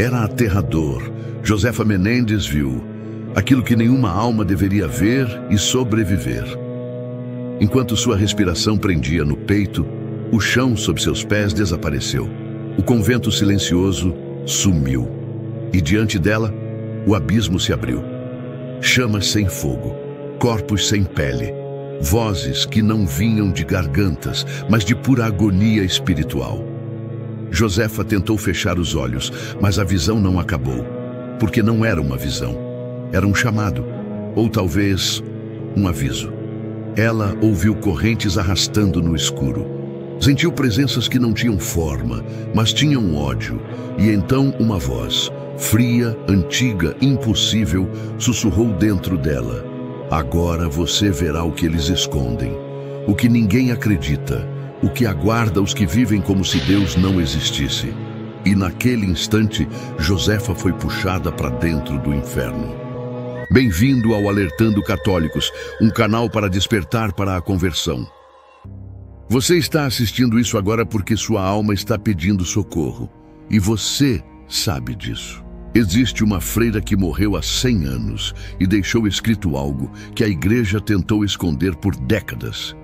Era aterrador. Josefa Menendez viu aquilo que nenhuma alma deveria ver e sobreviver. Enquanto sua respiração prendia no peito, o chão sob seus pés desapareceu. O convento silencioso sumiu. E diante dela, o abismo se abriu. Chamas sem fogo, corpos sem pele, vozes que não vinham de gargantas, mas de pura agonia espiritual. Josefa tentou fechar os olhos, mas a visão não acabou, porque não era uma visão. Era um chamado, ou talvez um aviso. Ela ouviu correntes arrastando no escuro. Sentiu presenças que não tinham forma, mas tinham ódio. E então uma voz, fria, antiga, impossível, sussurrou dentro dela. Agora você verá o que eles escondem, o que ninguém acredita, o que aguarda os que vivem como se Deus não existisse. E naquele instante, Josefa foi puxada para dentro do inferno. Bem-vindo ao Alertando Católicos, um canal para despertar para a conversão. Você está assistindo isso agora porque sua alma está pedindo socorro. E você sabe disso. Existe uma freira que morreu há 100 anos e deixou escrito algo que a igreja tentou esconder por décadas.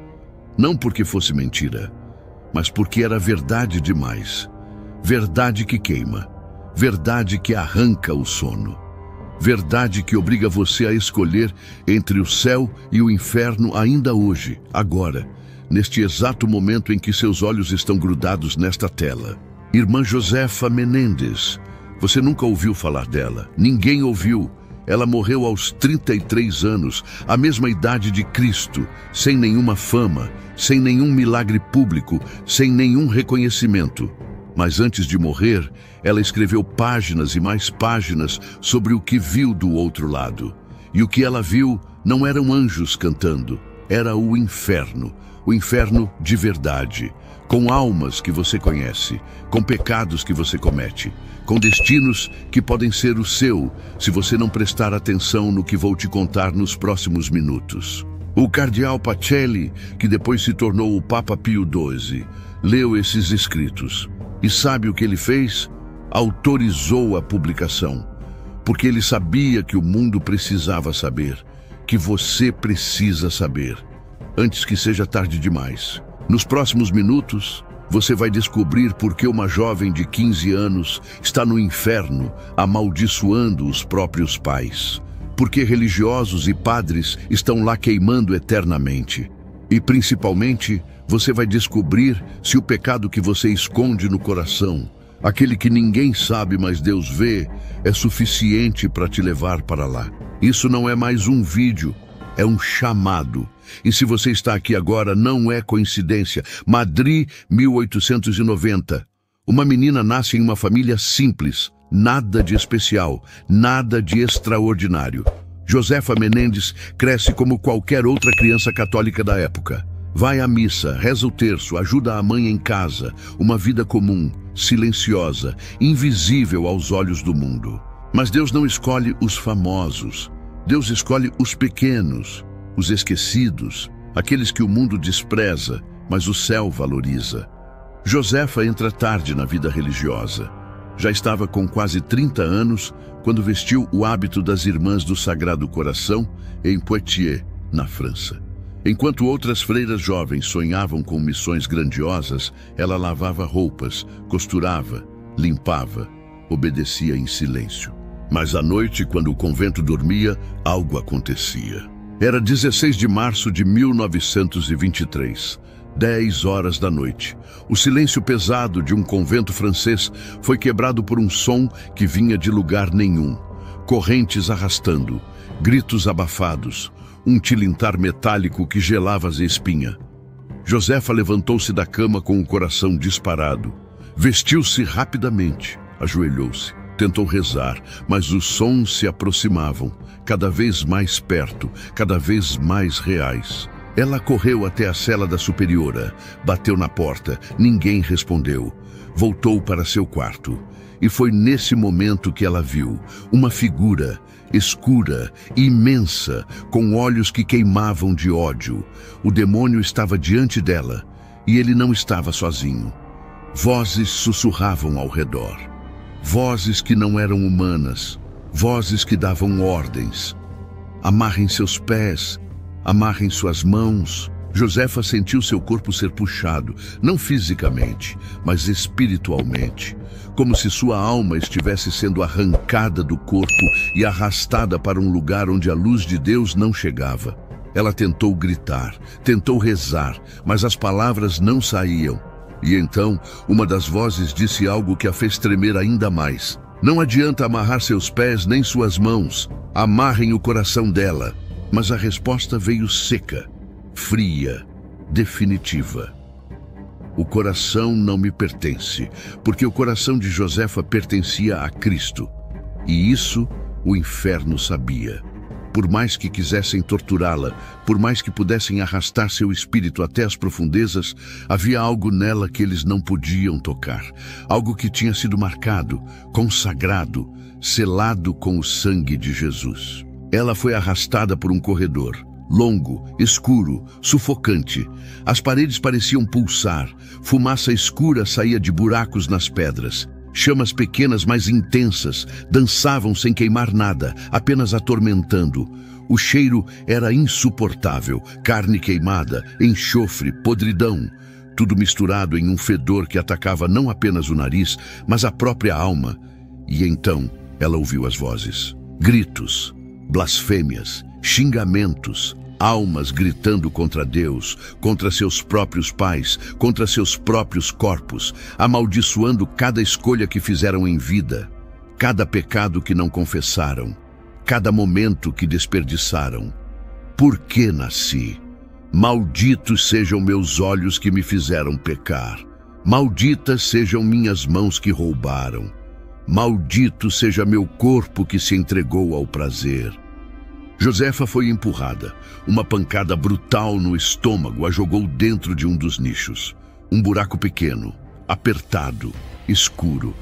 Não porque fosse mentira, mas porque era verdade demais. Verdade que queima, verdade que arranca o sono. Verdade que obriga você a escolher entre o céu e o inferno ainda hoje, agora, neste exato momento em que seus olhos estão grudados nesta tela. Irmã Josefa Menendez, você nunca ouviu falar dela, ninguém ouviu. Ela morreu aos 33 anos, a mesma idade de Cristo, sem nenhuma fama, sem nenhum milagre público, sem nenhum reconhecimento. Mas antes de morrer, ela escreveu páginas e mais páginas sobre o que viu do outro lado. E o que ela viu não eram anjos cantando, era o inferno de verdade, com almas que você conhece, com pecados que você comete, com destinos que podem ser o seu, se você não prestar atenção no que vou te contar nos próximos minutos. O cardeal Pacelli, que depois se tornou o Papa Pio XII, leu esses escritos. E sabe o que ele fez? Autorizou a publicação, porque ele sabia que o mundo precisava saber, que você precisa saber, antes que seja tarde demais. Nos próximos minutos, você vai descobrir por que uma jovem de 15 anos está no inferno, amaldiçoando os próprios pais. Por que religiosos e padres estão lá queimando eternamente. E, principalmente, você vai descobrir se o pecado que você esconde no coração, aquele que ninguém sabe, mas Deus vê, é suficiente para te levar para lá. Isso não é mais um vídeo, é um chamado. E se você está aqui agora, não é coincidência. Madrid, 1890. Uma menina nasce em uma família simples, nada de especial, nada de extraordinário. Josefa Menendez cresce como qualquer outra criança católica da época. Vai à missa, reza o terço, ajuda a mãe em casa, uma vida comum, silenciosa, invisível aos olhos do mundo. Mas Deus não escolhe os famosos. Deus escolhe os pequenos, os esquecidos, aqueles que o mundo despreza, mas o céu valoriza. Josefa entra tarde na vida religiosa. Já estava com quase 30 anos quando vestiu o hábito das Irmãs do Sagrado Coração em Poitiers, na França. Enquanto outras freiras jovens sonhavam com missões grandiosas, ela lavava roupas, costurava, limpava, obedecia em silêncio. Mas à noite, quando o convento dormia, algo acontecia. Era 16 de março de 1923, 10 horas da noite. O silêncio pesado de um convento francês foi quebrado por um som que vinha de lugar nenhum. Correntes arrastando, gritos abafados, um tilintar metálico que gelava a espinha. Josefa levantou-se da cama com o coração disparado. Vestiu-se rapidamente, ajoelhou-se. Tentou rezar, mas os sons se aproximavam, cada vez mais perto, cada vez mais reais. Ela correu até a cela da superiora, bateu na porta, ninguém respondeu. Voltou para seu quarto. E foi nesse momento que ela viu uma figura escura, imensa, com olhos que queimavam de ódio. O demônio estava diante dela, e ele não estava sozinho. Vozes sussurravam ao redor. vozes que não eram humanas, vozes que davam ordens. Amarrem seus pés, amarrem suas mãos. Josefa sentiu seu corpo ser puxado, não fisicamente, mas espiritualmente, como se sua alma estivesse sendo arrancada do corpo e arrastada para um lugar onde a luz de Deus não chegava. Ela tentou gritar, tentou rezar, mas as palavras não saíam. E então, uma das vozes disse algo que a fez tremer ainda mais. Não adianta amarrar seus pés nem suas mãos, amarrem o coração dela. Mas a resposta veio seca, fria, definitiva. O coração não me pertence, porque o coração de Josefa pertencia a Cristo. E isso o inferno sabia. Por mais que quisessem torturá-la, por mais que pudessem arrastar seu espírito até as profundezas, havia algo nela que eles não podiam tocar. Algo que tinha sido marcado, consagrado, selado com o sangue de Jesus. Ela foi arrastada por um corredor, longo, escuro, sufocante. As paredes pareciam pulsar, fumaça escura saía de buracos nas pedras. Chamas pequenas, mas intensas, dançavam sem queimar nada, apenas atormentando. O cheiro era insuportável, carne queimada, enxofre, podridão. Tudo misturado em um fedor que atacava não apenas o nariz, mas a própria alma. E então ela ouviu as vozes. Gritos, blasfêmias, xingamentos, almas gritando contra Deus, contra seus próprios pais, contra seus próprios corpos, amaldiçoando cada escolha que fizeram em vida, cada pecado que não confessaram, cada momento que desperdiçaram. Por que nasci? Malditos sejam meus olhos que me fizeram pecar. Malditas sejam minhas mãos que roubaram. Maldito seja meu corpo que se entregou ao prazer. Josefa foi empurrada. Uma pancada brutal no estômago a jogou dentro de um dos nichos. Um buraco pequeno, apertado, escuro.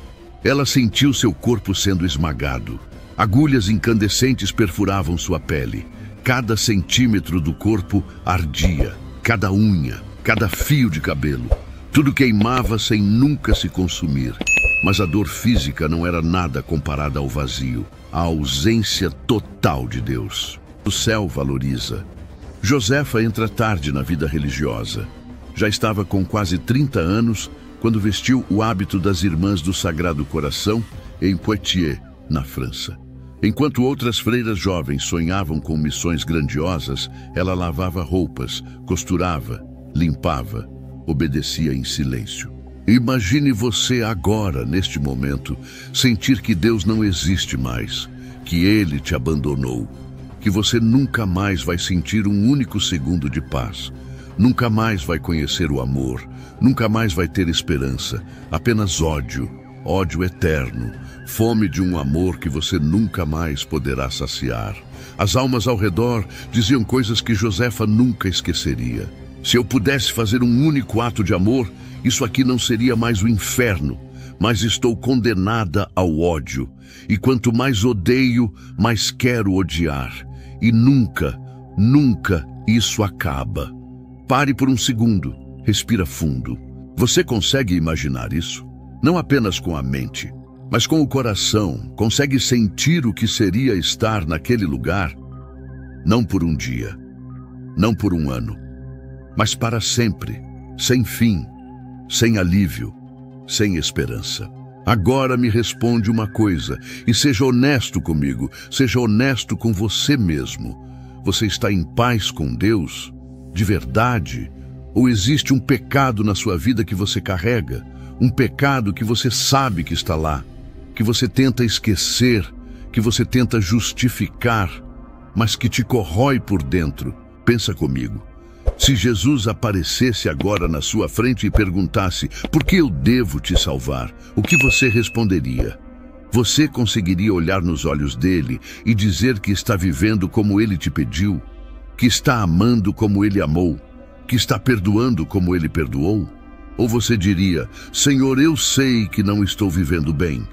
Ela sentiu seu corpo sendo esmagado. Agulhas incandescentes perfuravam sua pele. Cada centímetro do corpo ardia. Cada unha, cada fio de cabelo. Tudo queimava sem nunca se consumir. Mas a dor física não era nada comparada ao vazio, à ausência total de Deus. O céu valoriza. Josefa entra tarde na vida religiosa. Já estava com quase 30 anos quando vestiu o hábito das Irmãs do Sagrado Coração em Poitiers, na França. Enquanto outras freiras jovens sonhavam com missões grandiosas, ela lavava roupas, costurava, limpava, obedecia em silêncio. Imagine você agora, neste momento, sentir que Deus não existe mais, que Ele te abandonou, que você nunca mais vai sentir um único segundo de paz, nunca mais vai conhecer o amor, nunca mais vai ter esperança, apenas ódio, ódio eterno, fome de um amor que você nunca mais poderá saciar. As almas ao redor diziam coisas que Josefa nunca esqueceria. Se eu pudesse fazer um único ato de amor, isso aqui não seria mais o inferno, mas estou condenada ao ódio. E quanto mais odeio, mais quero odiar. E nunca, nunca isso acaba. Pare por um segundo, respira fundo. Você consegue imaginar isso? Não apenas com a mente, mas com o coração. Consegue sentir o que seria estar naquele lugar? Não por um dia, não por um ano, mas para sempre, sem fim, sem alívio, sem esperança. Agora me responde uma coisa, e seja honesto comigo, seja honesto com você mesmo. Você está em paz com Deus? De verdade? Ou existe um pecado na sua vida que você carrega? Um pecado que você sabe que está lá, que você tenta esquecer, que você tenta justificar, mas que te corrói por dentro. Pensa comigo. Se Jesus aparecesse agora na sua frente e perguntasse: por que eu devo te salvar? O que você responderia? Você conseguiria olhar nos olhos dele e dizer que está vivendo como ele te pediu? Que está amando como ele amou? Que está perdoando como ele perdoou? Ou você diria: Senhor, eu sei que não estou vivendo bem.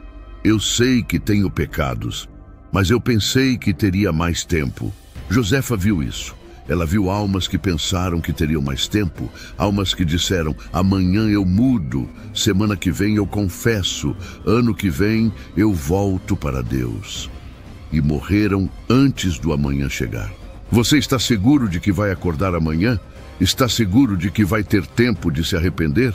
Eu sei que tenho pecados, mas eu pensei que teria mais tempo. Josefa viu isso. Ela viu almas que pensaram que teriam mais tempo, almas que disseram: amanhã eu mudo, semana que vem eu confesso, ano que vem eu volto para Deus. E morreram antes do amanhã chegar. Você está seguro de que vai acordar amanhã? Está seguro de que vai ter tempo de se arrepender?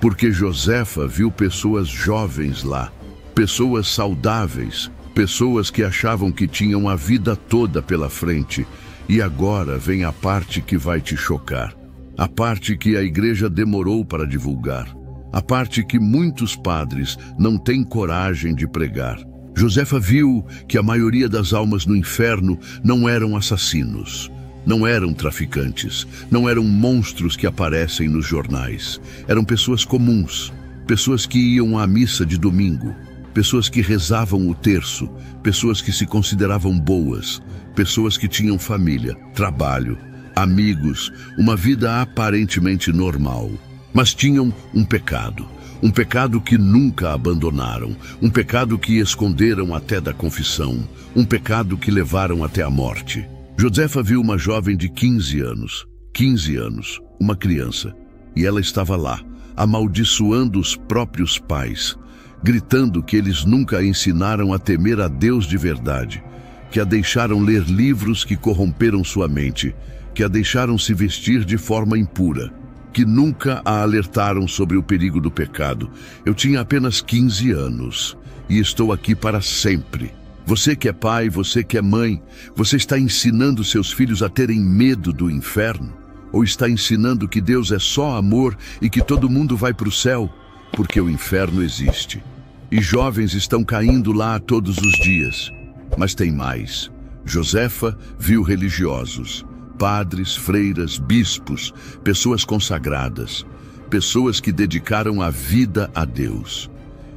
Porque Josefa viu pessoas jovens lá, pessoas saudáveis, pessoas que achavam que tinham a vida toda pela frente. E agora vem a parte que vai te chocar. A parte que a igreja demorou para divulgar. A parte que muitos padres não têm coragem de pregar. Josefa viu que a maioria das almas no inferno não eram assassinos, não eram traficantes, não eram monstros que aparecem nos jornais. Eram pessoas comuns, pessoas que iam à missa de domingo, pessoas que rezavam o terço, pessoas que se consideravam boas, pessoas que tinham família, trabalho, amigos, uma vida aparentemente normal. Mas tinham um pecado que nunca abandonaram, um pecado que esconderam até da confissão, um pecado que levaram até a morte. Josefa viu uma jovem de 15 anos, uma criança, e ela estava lá, amaldiçoando os próprios pais, gritando que eles nunca a ensinaram a temer a Deus de verdade, que a deixaram ler livros que corromperam sua mente, que a deixaram se vestir de forma impura, que nunca a alertaram sobre o perigo do pecado. Eu tinha apenas 15 anos e estou aqui para sempre. Você que é pai, você que é mãe, você está ensinando seus filhos a terem medo do inferno? Ou está ensinando que Deus é só amor e que todo mundo vai para o céu? Porque o inferno existe. E jovens estão caindo lá todos os dias. Mas tem mais. Josefa viu religiosos, padres, freiras, bispos, pessoas consagradas, pessoas que dedicaram a vida a Deus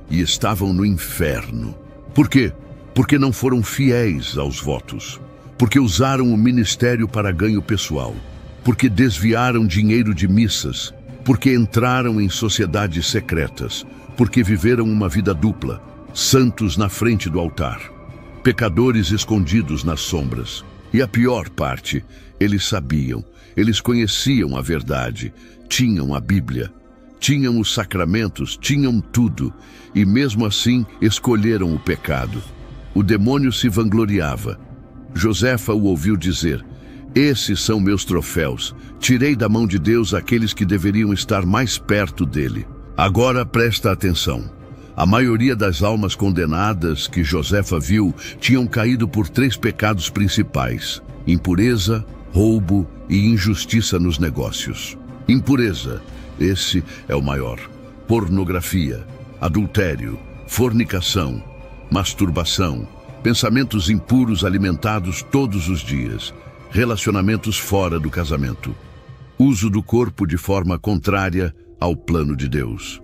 e estavam no inferno. Por quê? Porque não foram fiéis aos votos, porque usaram o ministério para ganho pessoal, porque desviaram dinheiro de missas, porque entraram em sociedades secretas, porque viveram uma vida dupla, santos na frente do altar, pecadores escondidos nas sombras. E a pior parte, eles sabiam, eles conheciam a verdade, tinham a Bíblia, tinham os sacramentos, tinham tudo, e mesmo assim escolheram o pecado. O demônio se vangloriava. Josefa o ouviu dizer: esses são meus troféus, tirei da mão de Deus aqueles que deveriam estar mais perto dele. Agora presta atenção. A maioria das almas condenadas que Josefa viu tinham caído por 3 pecados principais: impureza, roubo e injustiça nos negócios. Impureza, esse é o maior. Pornografia, adultério, fornicação, masturbação, pensamentos impuros alimentados todos os dias, relacionamentos fora do casamento, uso do corpo de forma contrária ao plano de Deus.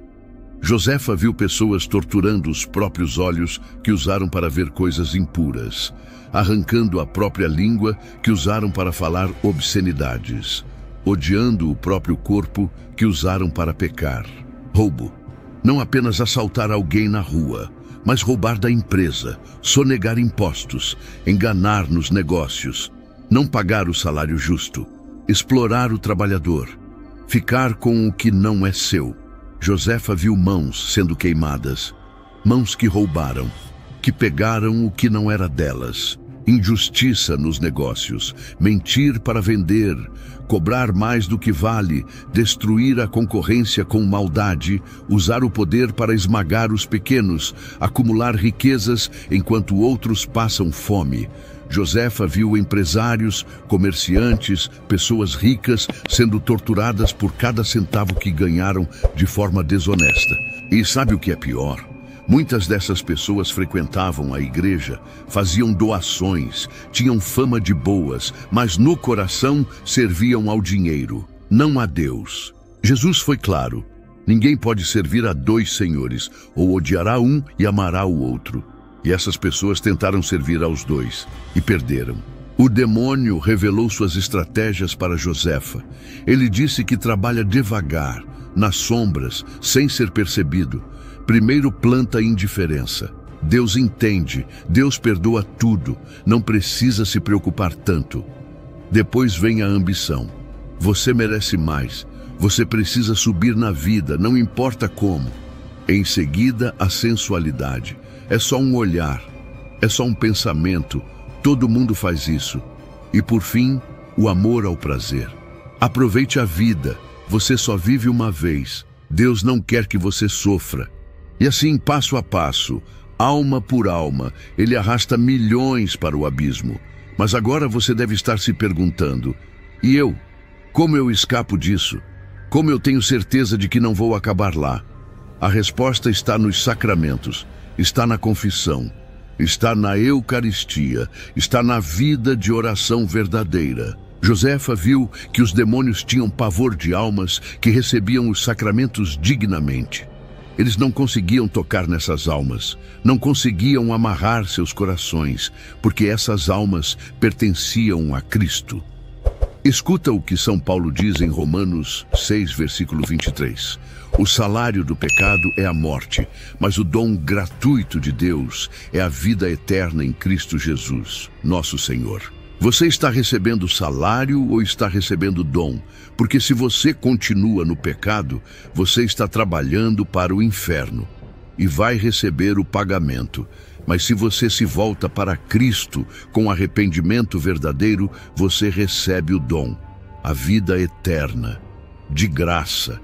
Josefa viu pessoas torturando os próprios olhos que usaram para ver coisas impuras, arrancando a própria língua que usaram para falar obscenidades, odiando o próprio corpo que usaram para pecar. Roubo. Não apenas assaltar alguém na rua, mas roubar da empresa, sonegar impostos, enganar nos negócios, não pagar o salário justo, explorar o trabalhador, ficar com o que não é seu. Josefa viu mãos sendo queimadas, mãos que roubaram, que pegaram o que não era delas, injustiça nos negócios, mentir para vender, cobrar mais do que vale, destruir a concorrência com maldade, usar o poder para esmagar os pequenos, acumular riquezas enquanto outros passam fome. Josefa viu empresários, comerciantes, pessoas ricas sendo torturadas por cada centavo que ganharam de forma desonesta. E sabe o que é pior? Muitas dessas pessoas frequentavam a igreja, faziam doações, tinham fama de boas, mas no coração serviam ao dinheiro, não a Deus. Jesus foi claro: ninguém pode servir a 2 senhores, ou odiará um e amará o outro. E essas pessoas tentaram servir aos 2 e perderam. O demônio revelou suas estratégias para Josefa. Ele disse que trabalha devagar, nas sombras, sem ser percebido. Primeiro planta a indiferença. Deus entende, Deus perdoa tudo, não precisa se preocupar tanto. Depois vem a ambição. Você merece mais. Você precisa subir na vida, não importa como. Em seguida, a sensualidade. É só um olhar, é só um pensamento. Todo mundo faz isso. E por fim, o amor ao prazer. Aproveite a vida. Você só vive uma vez. Deus não quer que você sofra. E assim, passo a passo, alma por alma, ele arrasta milhões para o abismo. Mas agora você deve estar se perguntando: e eu? Como eu escapo disso? Como eu tenho certeza de que não vou acabar lá? A resposta está nos sacramentos, está na confissão, está na Eucaristia, está na vida de oração verdadeira. Josefa viu que os demônios tinham pavor de almas que recebiam os sacramentos dignamente. Eles não conseguiam tocar nessas almas, não conseguiam amarrar seus corações, porque essas almas pertenciam a Cristo. Escuta o que São Paulo diz em Romanos 6, versículo 23. O salário do pecado é a morte, mas o dom gratuito de Deus é a vida eterna em Cristo Jesus, nosso Senhor. Você está recebendo salário ou está recebendo dom? Porque se você continua no pecado, você está trabalhando para o inferno e vai receber o pagamento. Mas se você se volta para Cristo com arrependimento verdadeiro, você recebe o dom, a vida eterna, de graça,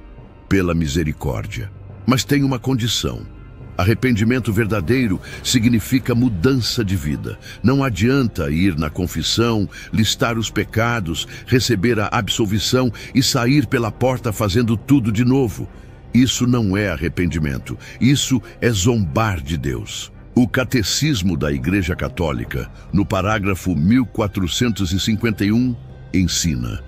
pela misericórdia. Mas tem uma condição. Arrependimento verdadeiro significa mudança de vida. Não adianta ir na confissão, listar os pecados, receber a absolvição e sair pela porta fazendo tudo de novo. Isso não é arrependimento. Isso é zombar de Deus. O Catecismo da Igreja Católica, no parágrafo 1451, ensina: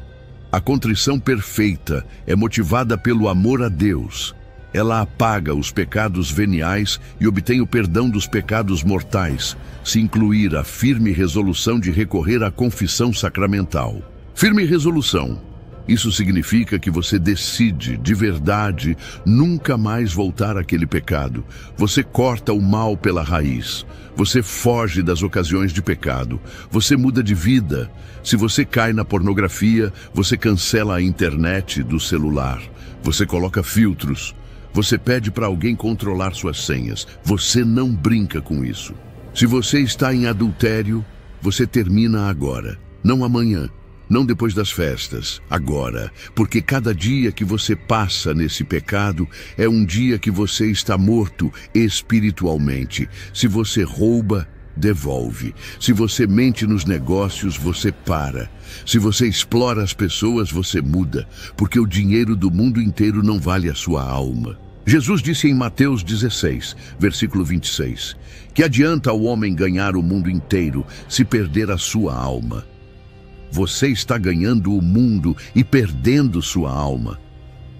a contrição perfeita é motivada pelo amor a Deus. Ela apaga os pecados veniais e obtém o perdão dos pecados mortais, se incluir a firme resolução de recorrer à confissão sacramental. Firme resolução. Isso significa que você decide, de verdade, nunca mais voltar àquele pecado. Você corta o mal pela raiz. Você foge das ocasiões de pecado. Você muda de vida. Se você cai na pornografia, você cancela a internet do celular. Você coloca filtros. Você pede para alguém controlar suas senhas. Você não brinca com isso. Se você está em adultério, você termina agora, não amanhã, não depois das festas, agora. Porque cada dia que você passa nesse pecado é um dia que você está morto espiritualmente. Se você rouba, devolve. Se você mente nos negócios, você para. Se você explora as pessoas, você muda, porque o dinheiro do mundo inteiro não vale a sua alma. Jesus disse em Mateus 16, versículo 26, que adianta ao homem ganhar o mundo inteiro se perder a sua alma. Você está ganhando o mundo e perdendo sua alma.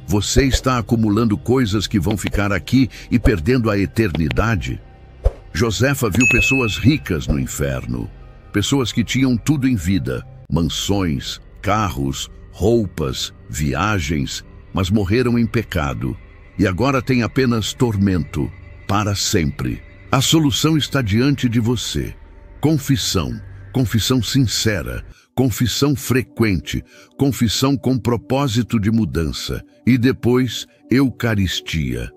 Você está acumulando coisas que vão ficar aqui e perdendo a eternidade. Josefa viu pessoas ricas no inferno, pessoas que tinham tudo em vida, mansões, carros, roupas, viagens, mas morreram em pecado e agora têm apenas tormento para sempre. A solução está diante de você. Confissão, confissão sincera, confissão frequente, confissão com propósito de mudança e depois Eucaristia.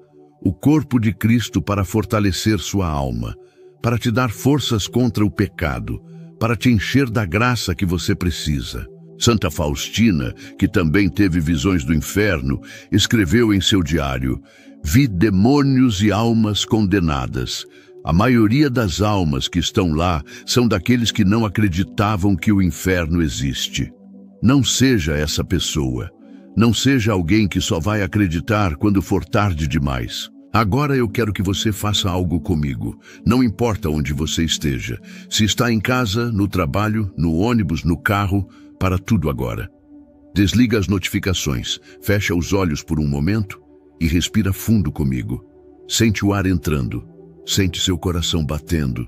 O corpo de Cristo para fortalecer sua alma, para te dar forças contra o pecado, para te encher da graça que você precisa. Santa Faustina, que também teve visões do inferno, escreveu em seu diário: vi demônios e almas condenadas. A maioria das almas que estão lá são daqueles que não acreditavam que o inferno existe. Não seja essa pessoa. Não seja alguém que só vai acreditar quando for tarde demais. Agora eu quero que você faça algo comigo. Não importa onde você esteja. Se está em casa, no trabalho, no ônibus, no carro, para tudo agora. Desliga as notificações, fecha os olhos por um momento e respira fundo comigo. Sente o ar entrando, sente seu coração batendo.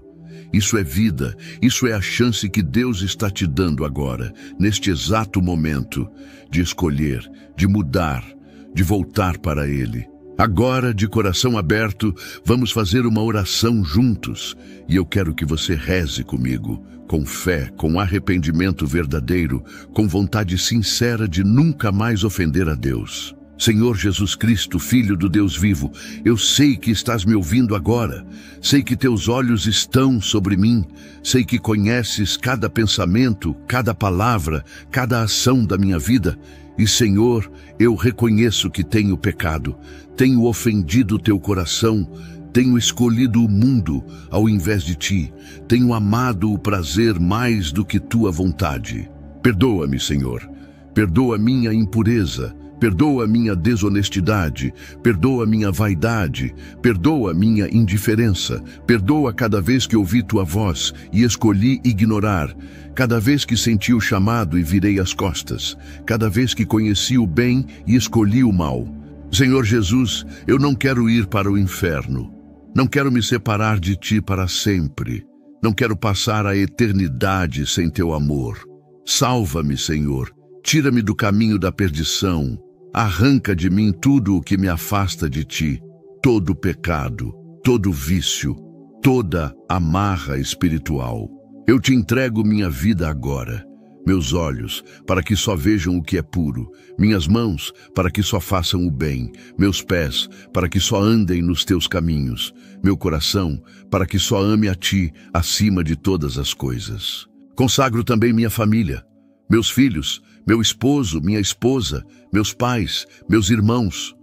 Isso é vida, isso é a chance que Deus está te dando agora, neste exato momento, de escolher, de mudar, de voltar para Ele. Agora, de coração aberto, vamos fazer uma oração juntos. E eu quero que você reze comigo, com fé, com arrependimento verdadeiro, com vontade sincera de nunca mais ofender a Deus. Senhor Jesus Cristo, Filho do Deus vivo, eu sei que estás me ouvindo agora. Sei que teus olhos estão sobre mim. Sei que conheces cada pensamento, cada palavra, cada ação da minha vida. E, Senhor, eu reconheço que tenho pecado, tenho ofendido teu coração, tenho escolhido o mundo ao invés de ti, tenho amado o prazer mais do que tua vontade. Perdoa-me, Senhor, perdoa minha impureza, perdoa minha desonestidade, perdoa minha vaidade, perdoa minha indiferença, perdoa cada vez que ouvi tua voz e escolhi ignorar, cada vez que senti o chamado e virei as costas, cada vez que conheci o bem e escolhi o mal. Senhor Jesus, eu não quero ir para o inferno, não quero me separar de ti para sempre, não quero passar a eternidade sem teu amor. Salva-me, Senhor, tira-me do caminho da perdição, arranca de mim tudo o que me afasta de ti, todo pecado, todo vício, toda amarra espiritual. Eu te entrego minha vida agora, meus olhos, para que só vejam o que é puro, minhas mãos, para que só façam o bem, meus pés, para que só andem nos teus caminhos, meu coração, para que só ame a ti acima de todas as coisas. Consagro também minha família, meus filhos, meu esposo, minha esposa, meus pais, meus irmãos.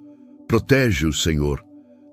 Protege-os, Senhor.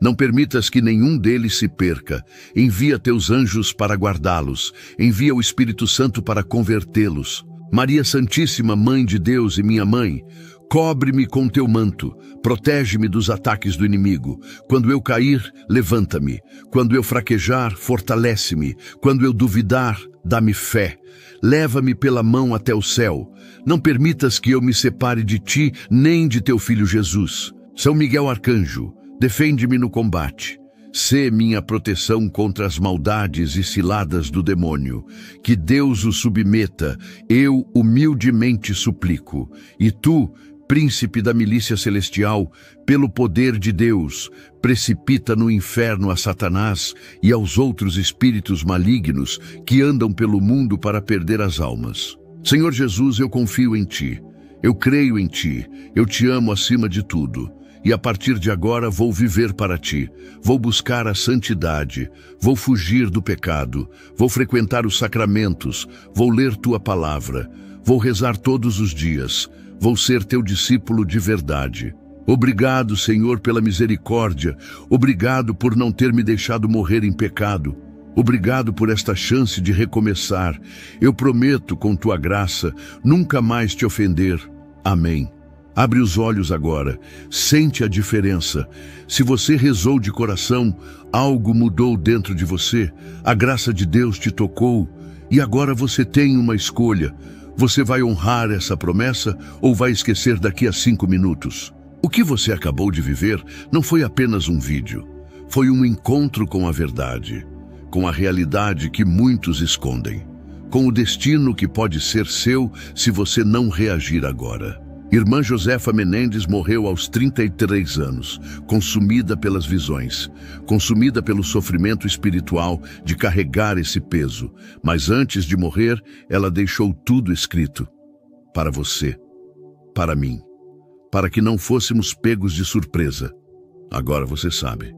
Não permitas que nenhum deles se perca. Envia teus anjos para guardá-los. Envia o Espírito Santo para convertê-los. Maria Santíssima, Mãe de Deus e minha mãe, cobre-me com teu manto. Protege-me dos ataques do inimigo. Quando eu cair, levanta-me. Quando eu fraquejar, fortalece-me. Quando eu duvidar, dá-me fé. Leva-me pela mão até o céu. Não permitas que eu me separe de ti, nem de teu Filho Jesus. São Miguel Arcanjo, defende-me no combate. Sê minha proteção contra as maldades e ciladas do demônio. Que Deus o submeta, eu humildemente suplico. E tu, príncipe da milícia celestial, pelo poder de Deus, precipita no inferno a Satanás e aos outros espíritos malignos que andam pelo mundo para perder as almas. Senhor Jesus, eu confio em ti, eu creio em ti, eu te amo acima de tudo. E a partir de agora vou viver para ti, vou buscar a santidade, vou fugir do pecado, vou frequentar os sacramentos, vou ler tua palavra, vou rezar todos os dias, vou ser teu discípulo de verdade. Obrigado, Senhor, pela misericórdia, obrigado por não ter me deixado morrer em pecado, obrigado por esta chance de recomeçar. Eu prometo, com tua graça, nunca mais te ofender. Amém. Abre os olhos agora, sente a diferença. Se você rezou de coração, algo mudou dentro de você, a graça de Deus te tocou e agora você tem uma escolha. Você vai honrar essa promessa ou vai esquecer daqui a 5 minutos? O que você acabou de viver não foi apenas um vídeo, foi um encontro com a verdade, com a realidade que muitos escondem, com o destino que pode ser seu se você não reagir agora. Irmã Josefa Menendez morreu aos 33 anos, consumida pelas visões, consumida pelo sofrimento espiritual de carregar esse peso. Mas antes de morrer, ela deixou tudo escrito. Para você, para mim, para que não fôssemos pegos de surpresa. Agora você sabe.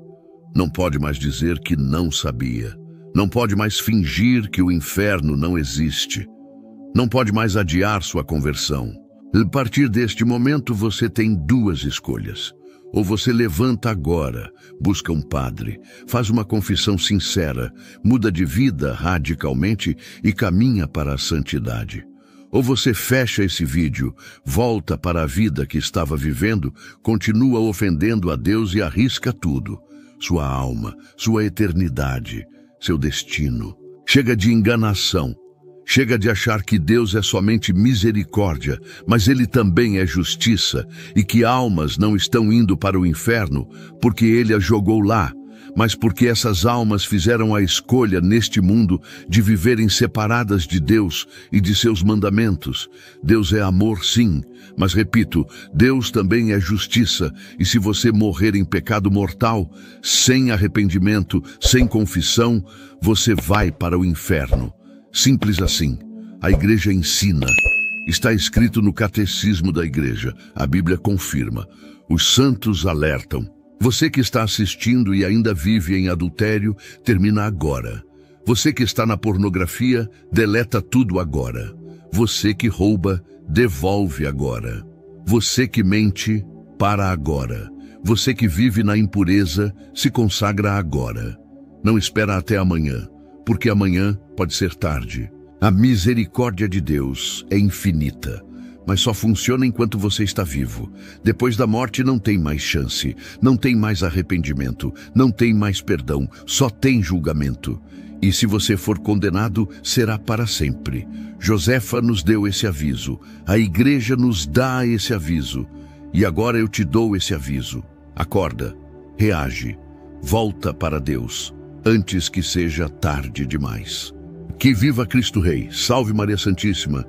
Não pode mais dizer que não sabia. Não pode mais fingir que o inferno não existe. Não pode mais adiar sua conversão. A partir deste momento, você tem 2 escolhas. Ou você levanta agora, busca um padre, faz uma confissão sincera, muda de vida radicalmente e caminha para a santidade. Ou você fecha esse vídeo, volta para a vida que estava vivendo, continua ofendendo a Deus e arrisca tudo. Sua alma, sua eternidade, seu destino. Chega de enganação. Chega de achar que Deus é somente misericórdia, mas Ele também é justiça, e que almas não estão indo para o inferno porque Ele as jogou lá. mas porque essas almas fizeram a escolha neste mundo de viverem separadas de Deus e de seus mandamentos. Deus é amor, sim, mas repito, Deus também é justiça, e se você morrer em pecado mortal, sem arrependimento, sem confissão, você vai para o inferno. Simples assim. A igreja ensina. Está escrito no catecismo da igreja. A Bíblia confirma. Os santos alertam. Você que está assistindo e ainda vive em adultério, termina agora. Você que está na pornografia, deleta tudo agora. Você que rouba, devolve agora. Você que mente, para agora. Você que vive na impureza, se consagra agora. Não espera até amanhã, porque amanhã pode ser tarde. A misericórdia de Deus é infinita, mas só funciona enquanto você está vivo. Depois da morte não tem mais chance, não tem mais arrependimento, não tem mais perdão, só tem julgamento. E se você for condenado, será para sempre. Josefa nos deu esse aviso, a igreja nos dá esse aviso. E agora eu te dou esse aviso. Acorda, reage, volta para Deus, antes que seja tarde demais. Que viva Cristo Rei, salve Maria Santíssima.